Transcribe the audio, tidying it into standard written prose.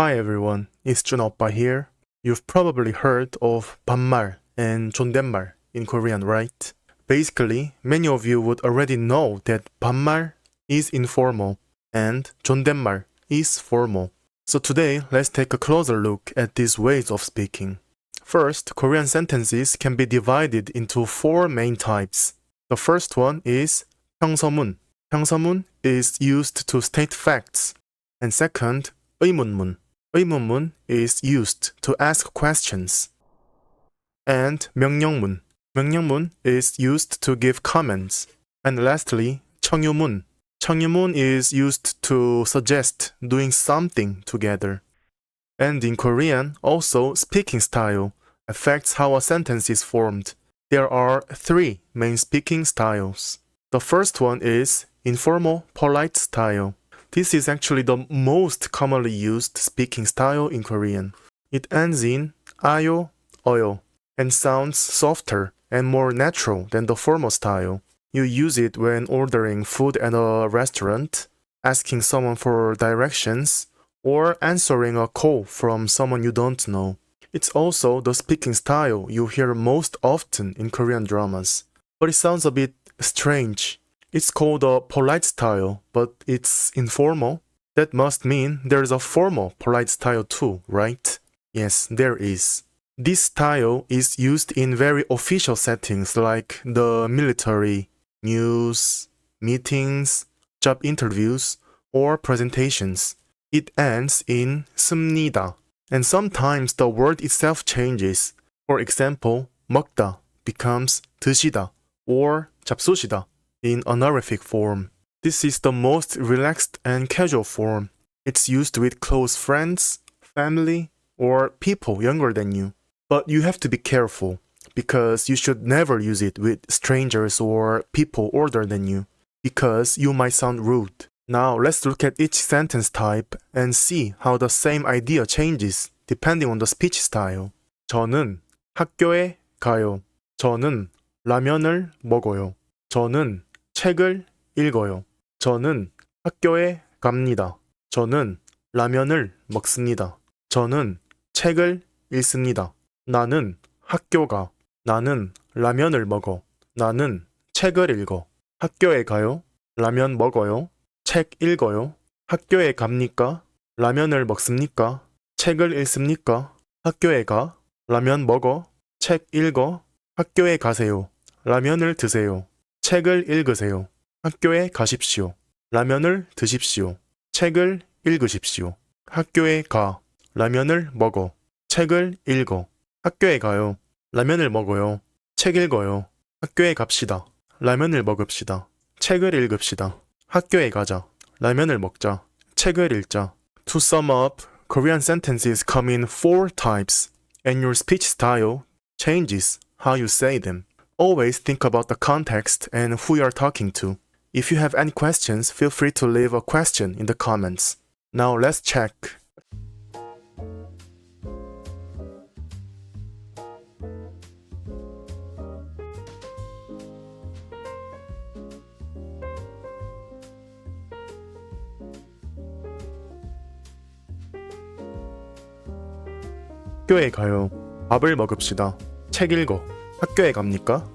Hi everyone, it's JJUNA OPPA here. You've probably heard of 반말 and 존댓말 in Korean, right? Basically, many of you would already know that 반말 is informal and 존댓말 is formal. So today, let's take a closer look at these ways of speaking. First, Korean sentences can be divided into four main types. The first one is 평서문. 평서문 is used to state facts. And second, 의문문. 의문문 is used to ask questions. And 명령문. 명령문 is used to give comments. And lastly, 청유문. 청유문 is used to suggest doing something together. And in Korean, also speaking style affects how a sentence is formed. There are three main speaking styles. The first one is informal, polite style. This is actually the most commonly used speaking style in Korean. It ends in ayo, oyo, and sounds softer and more natural than the formal style. You use it when ordering food at a restaurant, asking someone for directions, or answering a call from someone you don't know. It's also the speaking style you hear most often in Korean dramas. But it sounds a bit strange. It's called a polite style, but it's informal. That must mean there's a formal polite style too, right? Yes, there is. This style is used in very official settings like the military, news, meetings, job interviews, or presentations. It ends in 씁니다. And sometimes the word itself changes. For example, 먹다 becomes 드시다 or 잡수시다 in honorific form. This is the most relaxed and casual form. It's used with close friends, family, or people younger than you. But you have to be careful, because you should never use it with strangers or people older than you, because you might sound rude. Now let's look at each sentence type and see how the same idea changes depending on the speech style. 저는 학교에 가요. 저는 라면을 먹어요. 저는 책을 읽어요. 저는 학교에 갑니다. 저는 라면을 먹습니다. 저는 책을 읽습니다. 나는 학교 가. 나는 라면을 먹어. 나는 책을 읽어. 학교에 가요. 라면 먹어요. 책 읽어요. 학교에 갑니까? 라면을 먹습니까? 책을 읽습니까? 학교에 가. 라면 먹어. 책 읽어. 학교에 가세요. 라면을 드세요. 책을 읽으세요. 학교에 가십시오. 라면을 드십시오. 책을 읽으십시오. 학교에 가. 라면을 먹어. 책을 읽어. 학교에 가요. 라면을 먹어요. 책 읽어요. 학교에 갑시다. 라면을 먹읍시다. 책을 읽읍시다. 학교에 가자. 라면을 먹자. 책을 읽자. To sum up, Korean sentences come in four types, and your speech style changes how you say them. Always think about the context and who you are talking to. If you have any questions, feel free to leave a question in the comments. Now let's check. 학교에 가요. 밥을 먹읍시다. 책 읽어. 학교에 갑니까?